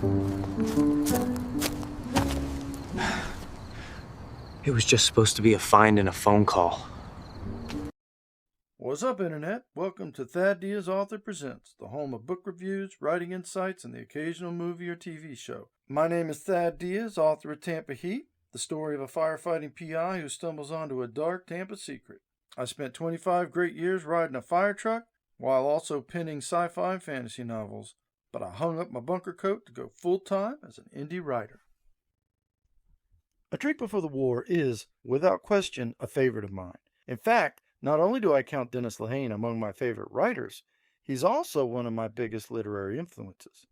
It was just supposed to be a find and a phone call. What's up, Internet? Welcome to Thad Diaz Author Presents, the home of book reviews, writing insights, and the occasional movie or TV show. My name is Thad Diaz, author of Tampa Heat, the story of a firefighting PI who stumbles onto a dark Tampa secret. I spent 25 great years riding a fire truck while also penning sci-fi and fantasy novels, but I hung up my bunker coat to go full-time as an indie writer. A Drink Before the War is, without question, a favorite of mine. In fact, not only do I count Dennis Lehane among my favorite writers, he's also one of my biggest literary influences.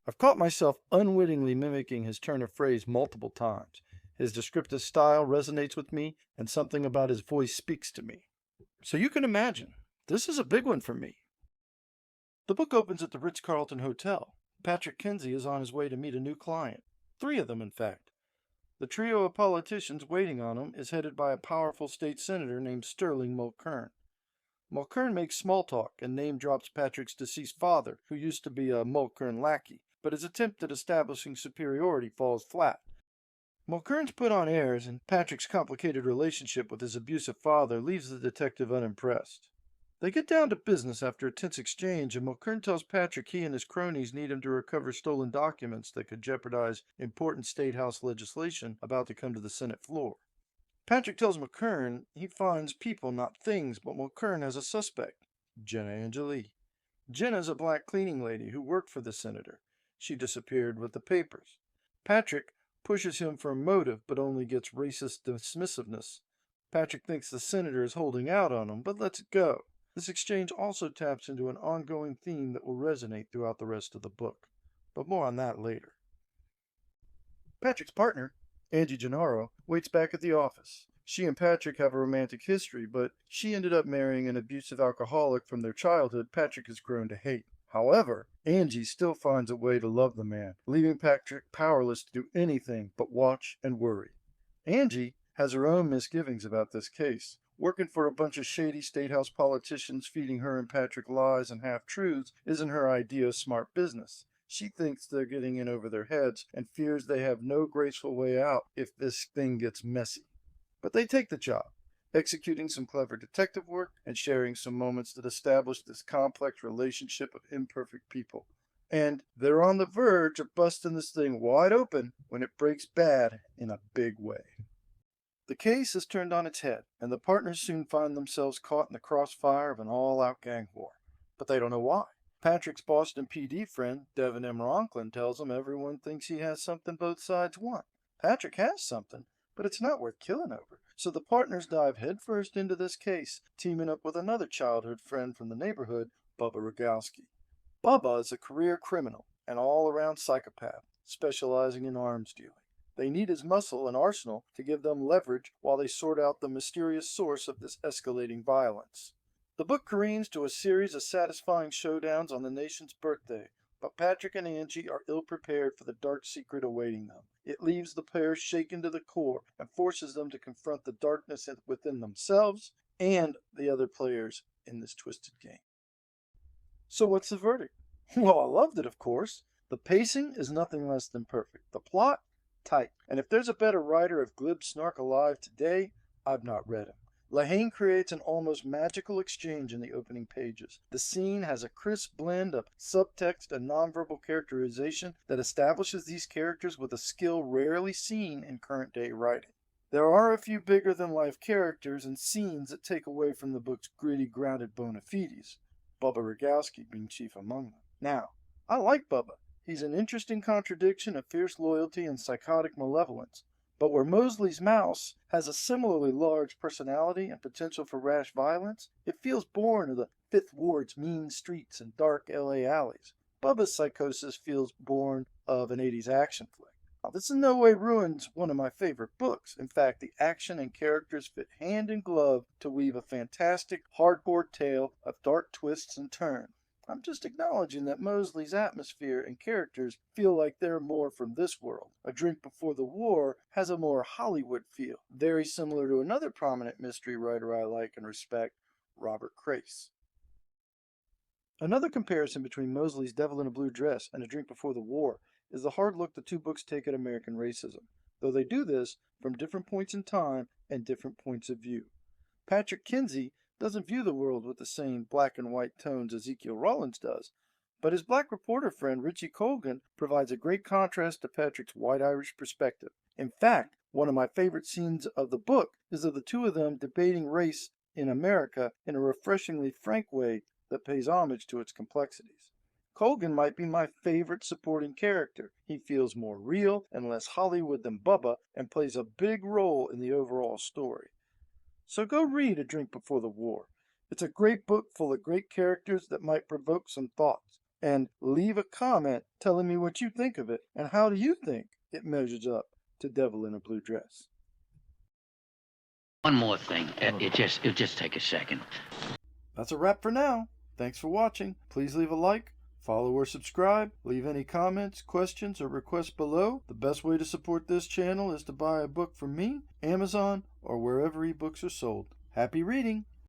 I've caught myself unwittingly mimicking his turn of phrase multiple times. His descriptive style resonates with me, and something about his voice speaks to me. So you can imagine, this is a big one for me. The book opens at the Ritz-Carlton Hotel. Patrick Kenzie is on his way to meet a new client. 3 of them, in fact. The trio of politicians waiting on him is headed by a powerful state senator named Sterling Mulkern. Mulkern makes small talk and name drops Patrick's deceased father, who used to be a Mulkern lackey, but his attempt at establishing superiority falls flat. Mulkern's put on airs, and Patrick's complicated relationship with his abusive father leaves the detective unimpressed. They get down to business after a tense exchange, and Mulkern tells Patrick he and his cronies need him to recover stolen documents that could jeopardize important state house legislation about to come to the Senate floor. Patrick tells Mulkern he finds people, not things, but Mulkern has a suspect, Jenna Angelee. Jenna's a black cleaning lady who worked for the senator. She disappeared with the papers. Patrick pushes him for a motive, but only gets racist dismissiveness. Patrick thinks the senator is holding out on him, but lets it go. This exchange also taps into an ongoing theme that will resonate throughout the rest of the book, but more on that later. Patrick's partner, Angie Genaro, waits back at the office. She and Patrick have a romantic history, but she ended up marrying an abusive alcoholic from their childhood Patrick has grown to hate. However, Angie still finds a way to love the man, leaving Patrick powerless to do anything but watch and worry. Angie has her own misgivings about this case. Working for a bunch of shady statehouse politicians feeding her and Patrick lies and half-truths isn't her idea of smart business. She thinks they're getting in over their heads and fears they have no graceful way out if this thing gets messy. But they take the job, executing some clever detective work and sharing some moments that establish this complex relationship of imperfect people. And they're on the verge of busting this thing wide open when it breaks bad in a big way. The case is turned on its head, and the partners soon find themselves caught in the crossfire of an all-out gang war. But they don't know why. Patrick's Boston PD friend, Devin M. Ronklin, tells him everyone thinks he has something both sides want. Patrick has something, but it's not worth killing over. So the partners dive headfirst into this case, teaming up with another childhood friend from the neighborhood, Bubba Rogowski. Bubba is a career criminal, an all-around psychopath, specializing in arms dealing. They need his muscle and arsenal to give them leverage while they sort out the mysterious source of this escalating violence. The book careens to a series of satisfying showdowns on the nation's birthday, but Patrick and Angie are ill-prepared for the dark secret awaiting them. It leaves the pair shaken to the core and forces them to confront the darkness within themselves and the other players in this twisted game. So what's the verdict? Well, I loved it, of course. The pacing is nothing less than perfect. The plot? Tight. And if there's a better writer of glib snark alive today, I've not read him. Lehane creates an almost magical exchange in the opening pages. The scene has a crisp blend of subtext and nonverbal characterization that establishes these characters with a skill rarely seen in current-day writing. There are a few bigger-than-life characters and scenes that take away from the book's gritty, grounded bona fides, Bubba Rogowski being chief among them. Now, I like Bubba. He's an interesting contradiction of fierce loyalty and psychotic malevolence. But where Mosley's mouse has a similarly large personality and potential for rash violence, it feels born of the Fifth Ward's mean streets and dark LA alleys. Bubba's psychosis feels born of an 80s action flick. Now, this in no way ruins one of my favorite books. In fact, the action and characters fit hand in glove to weave a fantastic, hardcore tale of dark twists and turns. I'm just acknowledging that Mosley's atmosphere and characters feel like they're more from this world. A Drink Before the War has a more Hollywood feel, very similar to another prominent mystery writer I like and respect, Robert Crace. Another comparison between Mosley's Devil in a Blue Dress and A Drink Before the War is the hard look the two books take at American racism, though they do this from different points in time and different points of view. Patrick Kenzie doesn't view the world with the same black and white tones Ezekiel Rollins does, but his black reporter friend Richie Colgan provides a great contrast to Patrick's white Irish perspective. In fact, one of my favorite scenes of the book is of the two of them debating race in America in a refreshingly frank way that pays homage to its complexities. Colgan might be my favorite supporting character. He feels more real and less Hollywood than Bubba and plays a big role in the overall story. So go read A Drink Before the War. It's a great book full of great characters that might provoke some thoughts. And leave a comment telling me what you think of it and how do you think it measures up to Devil in a Blue Dress. One more thing. It'll just take a second. That's a wrap for now. Thanks for watching. Please leave a like, follow or subscribe, leave any comments, questions, or requests below. The best way to support this channel is to buy a book from me, Amazon, or wherever ebooks are sold. Happy reading!